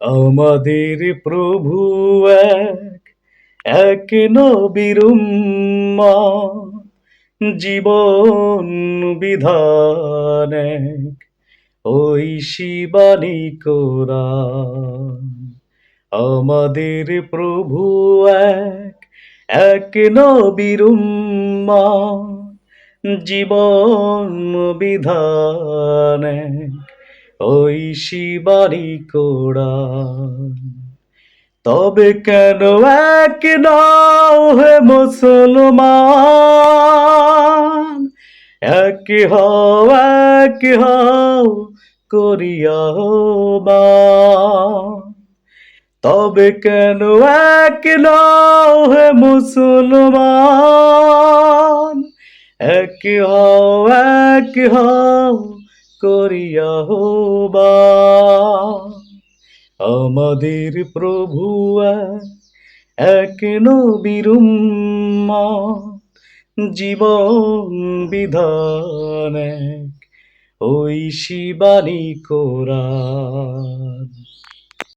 আমাদের প্রভু এক, এক নবীর উম্মত, জীবন বিধান এক, ঐশী বাণী কোরআন। আমাদের প্রভু এক, এক নবীর উম্মত, জীবন বিধান এক, ঐশী বাণী কোরআন। তবে কেন এক নাও হে মুসলমান, এক হও, এক হও করিয়া আহ্বান। তবে কেন এক নাও হে মুসলমান, এক হও, এক হও করিয়া আহ্বান। আমাদের প্রভু এক, এক নবীর উম্মত, জীবন বিধান এক, ঐশী বাণী কোরআন।